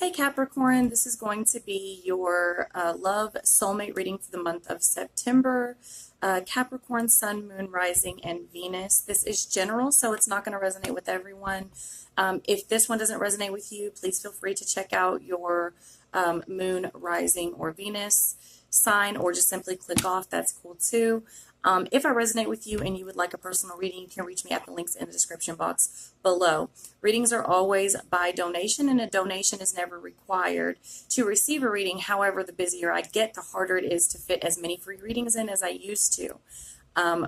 Hey Capricorn, this is going to be your love soulmate reading for the month of September. Capricorn, Sun, Moon, Rising, and Venus. This is general, so it's not going to resonate with everyone. If this one doesn't resonate with you, please feel free to check out your Moon, Rising, or Venus sign, or just simply click off. That's cool too. If I resonate with you and you would like a personal reading, you can reach me at the links in the description box below. Readings are always by donation, and a donation is never required to receive a reading. However, the busier I get, the harder it is to fit as many free readings in as I used to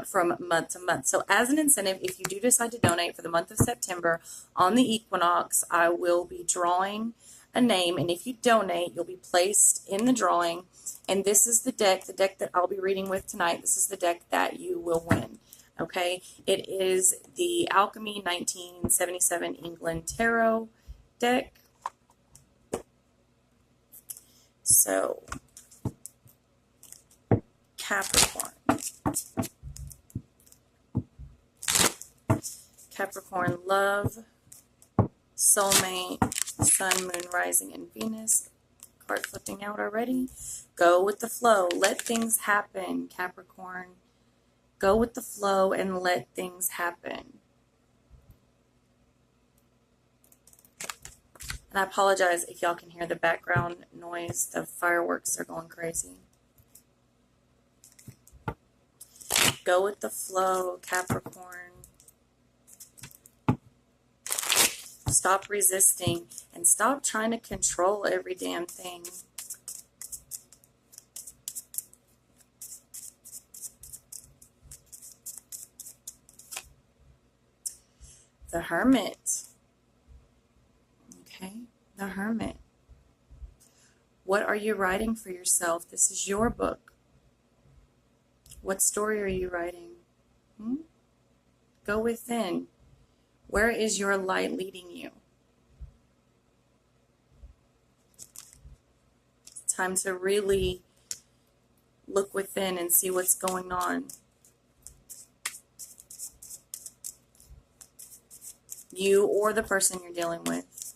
from month to month. So as an incentive, if you do decide to donate for the month of September on the equinox, I will be drawing a name, and if you donate, you'll be placed in the drawing. And this is the deck that I'll be reading with tonight. This is the deck that you will win. Okay, it is the Alchemy 1977 England Tarot deck. So, Capricorn. Capricorn love, soulmate, Sun, Moon, Rising, and Venus. Card flipping out already. Go with the flow. Let things happen, Capricorn. Go with the flow and let things happen. And I apologize if y'all can hear the background noise. The fireworks are going crazy. Go with the flow, Capricorn. Stop resisting and stop trying to control every damn thing. The Hermit. Okay, the Hermit. What are you writing for yourself? This is your book. What story are you writing? Go within. Where is your light leading you? It's time to really look within and see what's going on. You or the person you're dealing with.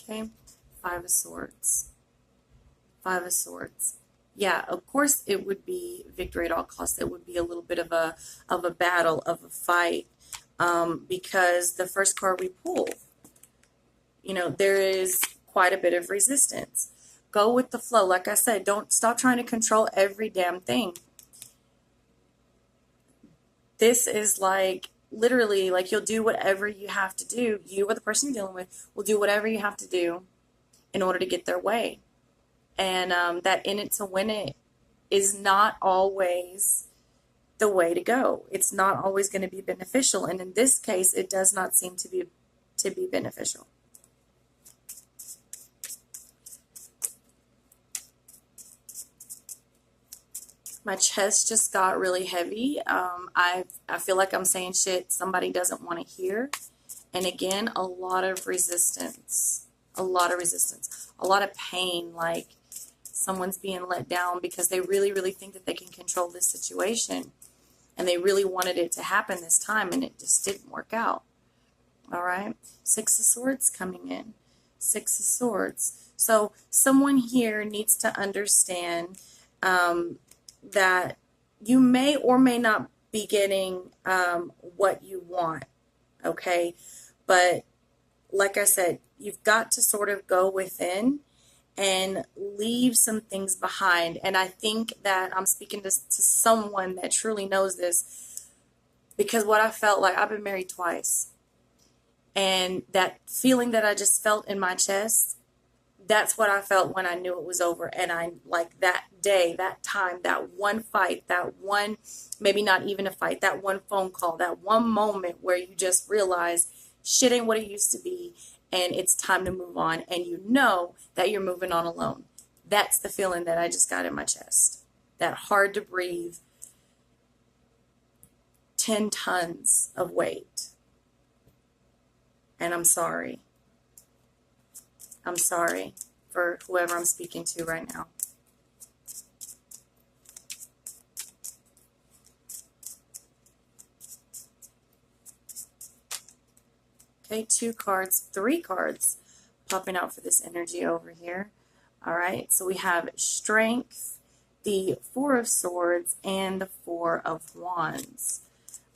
Okay, Five of Swords. Five of Swords. Yeah, of course it would be victory at all costs. It would be a little bit of a battle, of a fight, because the first card we pull, there is quite a bit of resistance. Go with the flow. Like I said, don't stop trying to control every damn thing. This is like, literally, like you'll do whatever you have to do. You or the person you're dealing with will do whatever you have to do in order to get their way. And that in it to win it is not always the way to go. It's not always going to be beneficial. And in this case, it does not seem to be beneficial. My chest just got really heavy. I feel like I'm saying shit somebody doesn't want to hear. And again, a lot of resistance. A lot of resistance. A lot of pain, like someone's being let down because they really, really think that they can control this situation. And they really wanted it to happen this time, and it just didn't work out. All right? Six of Swords coming in. Six of Swords. So someone here needs to understand that you may or may not be getting what you want. Okay? But like I said, you've got to sort of go within and leave some things behind. And I think that I'm speaking to someone that truly knows this, because what I felt like, I've been married twice, and that feeling that I just felt in my chest, that's what I felt when I knew it was over. And I, like, that day, that time, that one fight, that one, maybe not even a fight, that one phone call, that one moment where you just realize shit ain't what it used to be, and it's time to move on, and you know that you're moving on alone. That's the feeling that I just got in my chest. That hard to breathe, 10 tons of weight. And I'm sorry. I'm sorry for whoever I'm speaking to right now. Okay, 2 cards, 3 cards popping out for this energy over here. All right, so we have Strength, the 4 of Swords, and the 4 of Wands.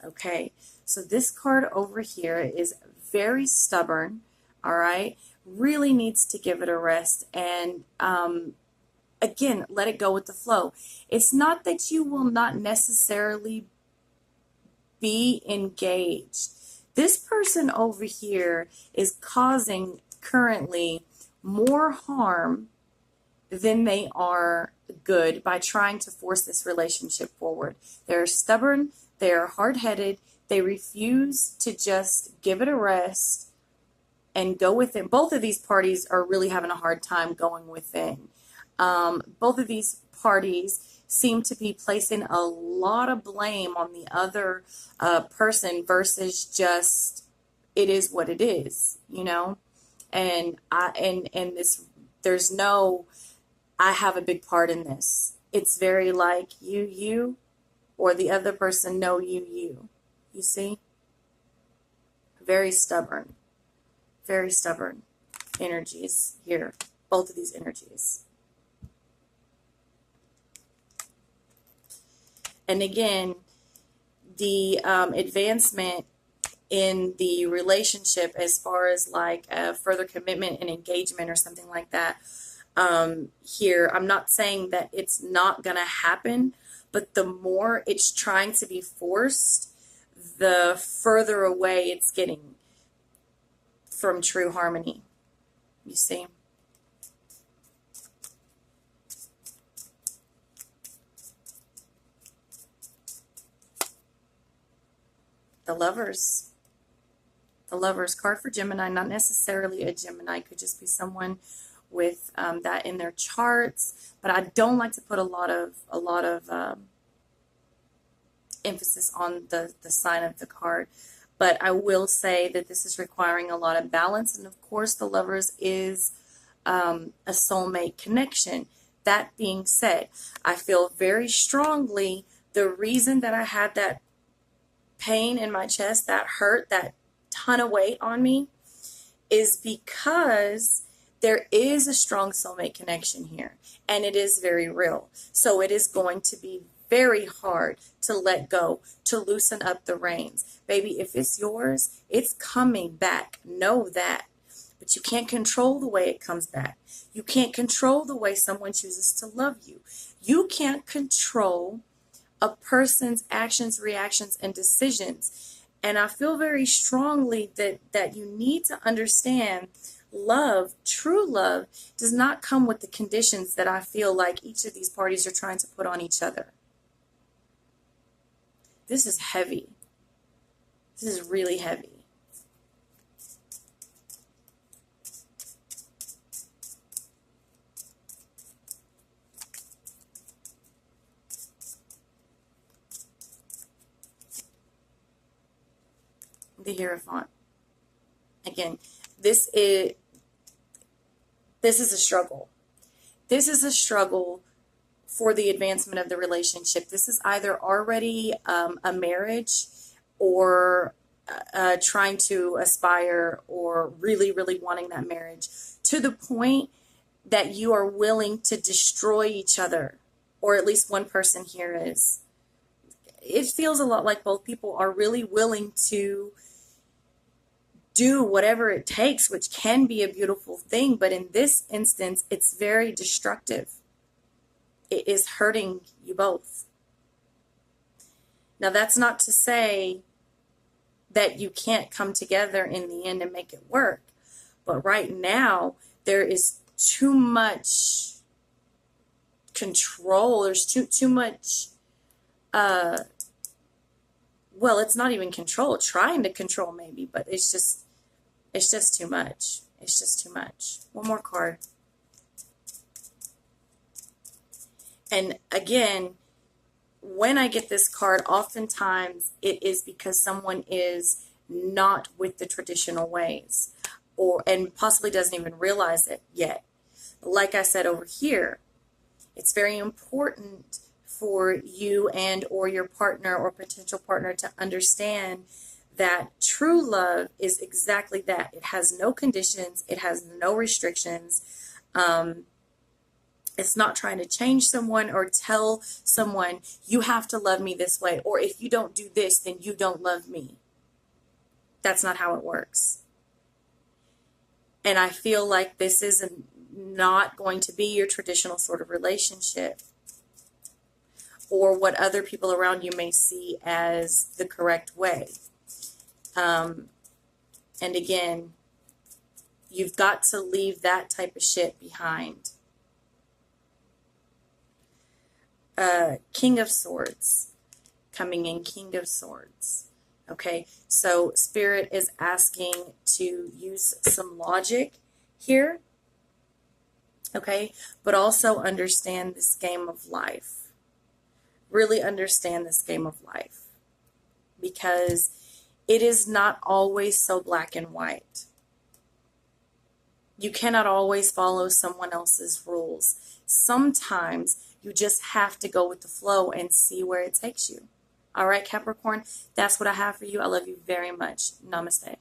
Okay, so this card over here is very stubborn, all right? Really needs to give it a rest and, again, let it go with the flow. It's not that you will not necessarily be engaged. This person over here is causing currently more harm than they are good by trying to force this relationship forward. They're stubborn, they're hard-headed, they refuse to just give it a rest and go within. Both of these parties are really having a hard time going within. Both of these parties seem to be placing a lot of blame on the other person versus just it is what it is, you know. And this, there's no I have a big part in this. It's very like you, or the other person, no, you. You see? Very stubborn energies here. Both of these energies. And again, the advancement in the relationship as far as like further commitment and engagement or something like that. Here, I'm not saying that it's not going to happen, but the more it's trying to be forced, the further away it's getting from true harmony. You see? The Lovers. The Lovers card for Gemini, not necessarily a Gemini, could just be someone with that in their charts, but I don't like to put a lot of emphasis on the sign of the card. But I will say that this is requiring a lot of balance, and of course the Lovers is a soulmate connection. That being said, I feel very strongly the reason that I had that pain in my chest, that hurt, that ton of weight on me, is because there is a strong soulmate connection here, and it is very real. So it is going to be very hard to let go, to loosen up the reins. Baby, if it's yours, it's coming back. Know that. But you can't control the way it comes back. You can't control the way someone chooses to love you. You can't control a person's actions, reactions, and decisions. And I feel very strongly that you need to understand love, true love, does not come with the conditions that I feel like each of these parties are trying to put on each other. This is heavy. This is really heavy. The Hierophant. Again, this is a struggle. This is a struggle for the advancement of the relationship. This is either already a marriage or trying to aspire or really, really wanting that marriage to the point that you are willing to destroy each other, or at least one person here is. It feels a lot like both people are really willing to do whatever it takes, which can be a beautiful thing, but in this instance, it's very destructive. It is hurting you both. Now, that's not to say that you can't come together in the end and make it work, but right now, there is too much control. There's too much, well, it's not even control, trying to control maybe, but it's just too much. It's just too much. One more card. And again, when I get this card, oftentimes it is because someone is not with the traditional ways, and possibly doesn't even realize it yet. Like I said over here, it's very important for you and or your partner or potential partner to understand that true love is exactly that. It has no conditions, it has no restrictions. It's not trying to change someone or tell someone, you have to love me this way, or if you don't do this, then you don't love me. That's not how it works. And I feel like this is not going to be your traditional sort of relationship, or what other people around you may see as the correct way. And again, you've got to leave that type of shit behind. King of Swords coming in, King of Swords. Okay, so Spirit is asking to use some logic here. Okay, but also understand this game of life. Really understand this game of life, because it is not always so black and white. You cannot always follow someone else's rules. Sometimes you just have to go with the flow and see where it takes you. All right, Capricorn, that's what I have for you. I love you very much. Namaste.